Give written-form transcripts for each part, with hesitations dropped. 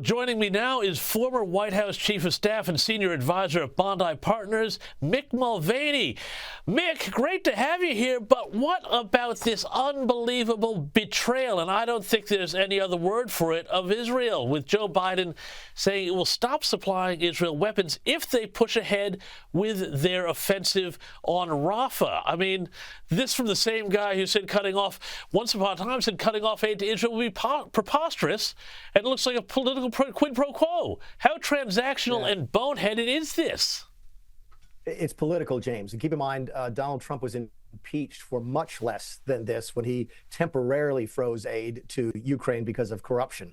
Joining me now is former White House Chief of Staff and Senior Advisor of Bondi Partners, Mick Mulvaney. Mick, great to have you here, but what about this unbelievable betrayal, and I don't think there's any other word for it, of Israel, with Joe Biden saying it will stop supplying Israel weapons if they push ahead with their offensive on Rafah? I mean, this from the same guy who said once upon a time said cutting off aid to Israel would be preposterous, and it looks like a political quid pro quo. How transactional and boneheaded is this? It's political, James. And keep in mind, Donald Trump was impeached for much less than this when he temporarily froze aid to Ukraine because of corruption.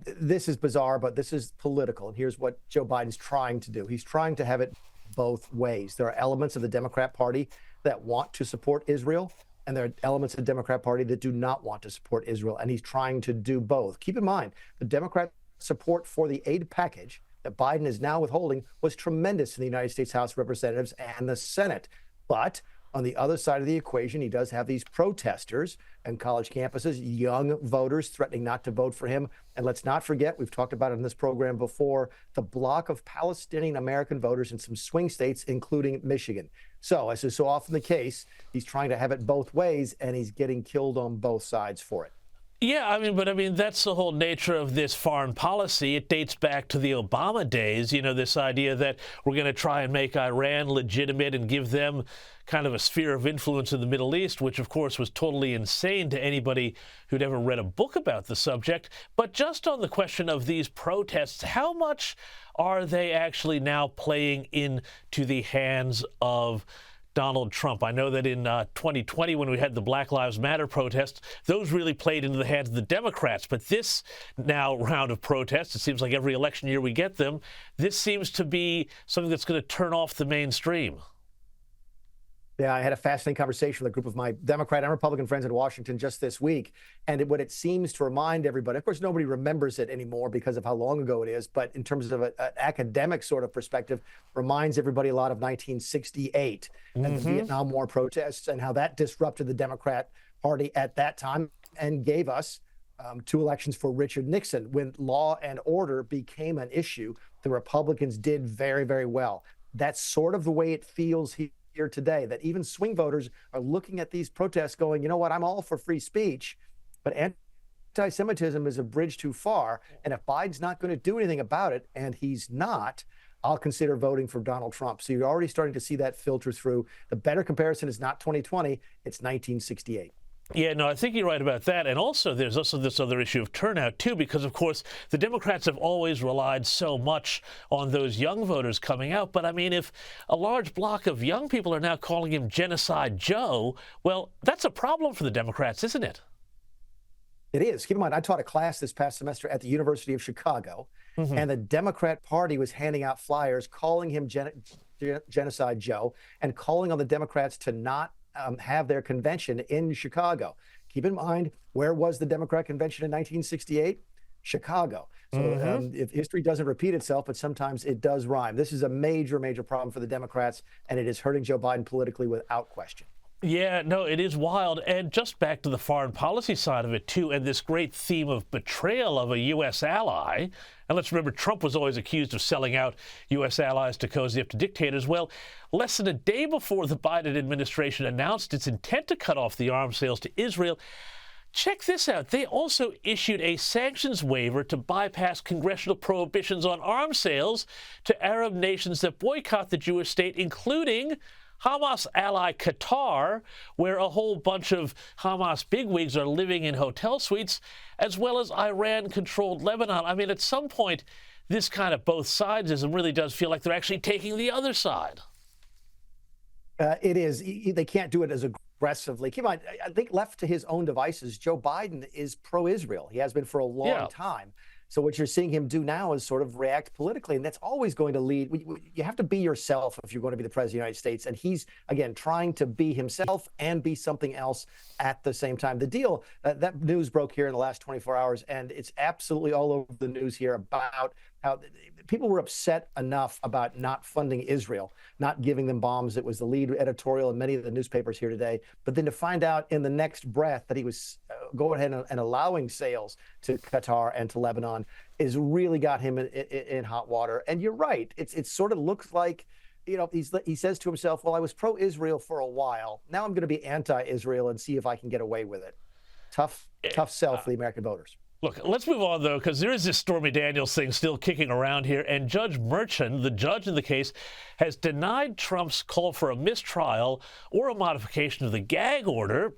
This is bizarre, but this is political. And here's what Joe Biden's trying to do. He's trying to have it both ways. There are elements of the Democrat Party that want to support Israel, and there are elements of the Democrat Party that do not want to support Israel. And he's trying to do both. Keep in mind, the Democrat support for the aid package that Biden is now withholding was tremendous in the United States House of Representatives and the Senate. But on the other side of the equation, he does have these protesters and college campuses, young voters threatening not to vote for him. And let's not forget, we've talked about it in this program before, the block of Palestinian American voters in some swing states, including Michigan. So, as is so often the case, he's trying to have it both ways, and he's getting killed on both sides for it. Yeah, but that's the whole nature of this foreign policy. It dates back to the Obama days, this idea that we're going to try and make Iran legitimate and give them kind of a sphere of influence in the Middle East, which, of course, was totally insane to anybody who'd ever read a book about the subject. But just on the question of these protests, how much are they actually now playing into the hands of Donald Trump? I know that in 2020, when we had the Black Lives Matter protests, those really played into the hands of the Democrats. But this now round of protests, it seems like every election year we get them, this seems to be something that's going to turn off the mainstream. Yeah, I had a fascinating conversation with a group of my Democrat and Republican friends in Washington just this week. And what it seems to remind everybody, of course, nobody remembers it anymore because of how long ago it is, but in terms of an academic sort of perspective, reminds everybody a lot of 1968 and the Vietnam War protests and how that disrupted the Democrat Party at that time and gave us 2 elections for Richard Nixon. When law and order became an issue, the Republicans did very, very well. That's sort of the way it feels here today, that even swing voters are looking at these protests going, you know what, I'm all for free speech, but anti-Semitism is a bridge too far. And if Biden's not going to do anything about it, and he's not, I'll consider voting for Donald Trump. So you're already starting to see that filter through. The better comparison is not 2020, it's 1968. Yeah, no, I think you're right about that. And also, there's also this other issue of turnout, too, because, of course, the Democrats have always relied so much on those young voters coming out. But, I mean, if a large block of young people are now calling him Genocide Joe, well, that's a problem for the Democrats, isn't it? It is. Keep in mind, I taught a class this past semester at the University of Chicago, and the Democrat Party was handing out flyers calling him Genocide Joe and calling on the Democrats to not have their convention in Chicago. Keep in mind, where was the Democrat convention in 1968? Chicago. So if history doesn't repeat itself, but sometimes it does rhyme. This is a major, major problem for the Democrats, and it is hurting Joe Biden politically without question. Yeah, no, it is wild. And just back to the foreign policy side of it, too, and this great theme of betrayal of a U.S. ally. And let's remember, Trump was always accused of selling out U.S. allies to cozy up to dictators. Well, less than a day before the Biden administration announced its intent to cut off the arms sales to Israel, check this out. They also issued a sanctions waiver to bypass congressional prohibitions on arms sales to Arab nations that boycott the Jewish state, including Hamas ally Qatar, where a whole bunch of Hamas bigwigs are living in hotel suites, as well as Iran-controlled Lebanon. I mean, at some point, this kind of both sidesism really does feel like they're actually taking the other side. It is. They can't do it as aggressively. Keep in mind, I think left to his own devices, Joe Biden is pro-Israel. He has been for a long time. So what you're seeing him do now is sort of react politically, and that's always going to lead. You have to be yourself if you're going to be the president of the United States. And he's, again, trying to be himself and be something else at the same time. The deal, that news broke here in the last 24 hours, and it's absolutely all over the news here about how people were upset enough about not funding Israel, not giving them bombs. It was the lead editorial in many of the newspapers here today. But then to find out in the next breath that he was going ahead and allowing sales to Qatar and to Lebanon is really got him in hot water. And you're right. It sort of looks like, he says to himself, well, I was pro-Israel for a while. Now I'm going to be anti-Israel and see if I can get away with it. Tough sell for the American voters. Look, let's move on, though, because there is this Stormy Daniels thing still kicking around here. And Judge Merchan, the judge in the case, has denied Trump's call for a mistrial or a modification of the gag order,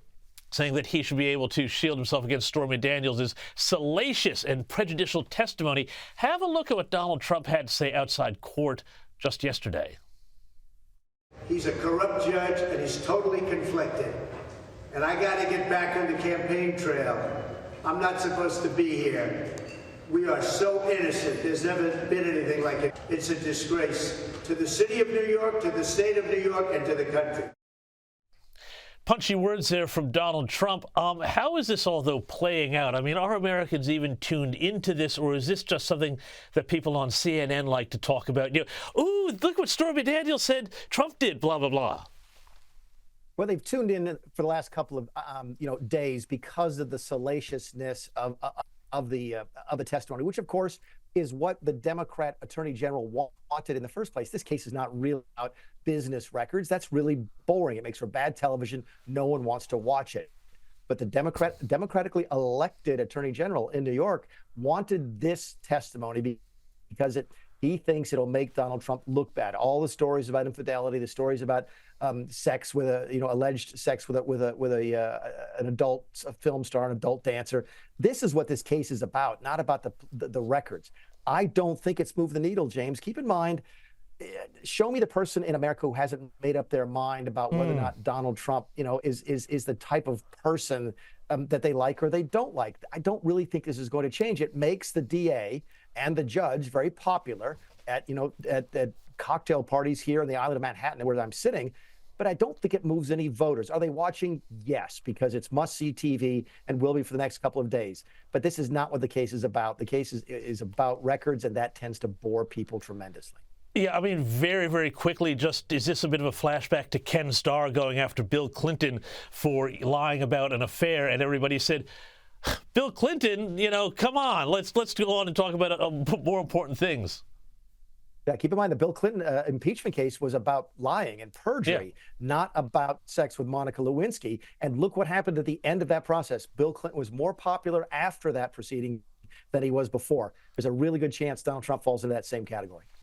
saying that he should be able to shield himself against Stormy Daniels' salacious and prejudicial testimony. Have a look at what Donald Trump had to say outside court just yesterday. He's a corrupt judge, and he's totally conflicted. And I got to get back on the campaign trail. I'm not supposed to be here. We are so innocent. There's never been anything like it. It's a disgrace to the city of New York, to the state of New York, and to the country. Punchy words there from Donald Trump. How is this all, though, playing out? I mean, are Americans even tuned into this, or is this just something that people on CNN like to talk about? Ooh, look what Stormy Daniels said Trump did, blah, blah, blah. Well, they've tuned in for the last couple of days because of the salaciousness of the testimony, which of course is what the Democrat Attorney General wanted in the first place. This case is not really about business records. That's really boring. It makes for bad television. No one wants to watch it. But the democratically elected Attorney General in New York wanted this testimony because he thinks it'll make Donald Trump look bad. All the stories about infidelity, the stories about sex with alleged sex with an adult film star, an adult dancer. This is what this case is about, not about the records. I don't think it's moved the needle, James. Keep in mind, show me the person in America who hasn't made up their mind about whether or not Donald Trump, is the type of person that they like or they don't like. I don't really think this is going to change. It makes the DA and the judge very popular at cocktail parties here on the island of Manhattan, where I'm sitting. But I don't think it moves any voters. Are they watching? Yes, because it's must-see TV and will be for the next couple of days. But this is not what the case is about. The case is about records, and that tends to bore people tremendously. Yeah, I mean, very, very quickly, is this a bit of a flashback to Ken Starr going after Bill Clinton for lying about an affair? And everybody said, Bill Clinton, come on, let's go on and talk about more important things. Yeah, keep in mind the Bill Clinton impeachment case was about lying and perjury, not about sex with Monica Lewinsky. And look what happened at the end of that process. Bill Clinton was more popular after that proceeding than he was before. There's a really good chance Donald Trump falls into that same category.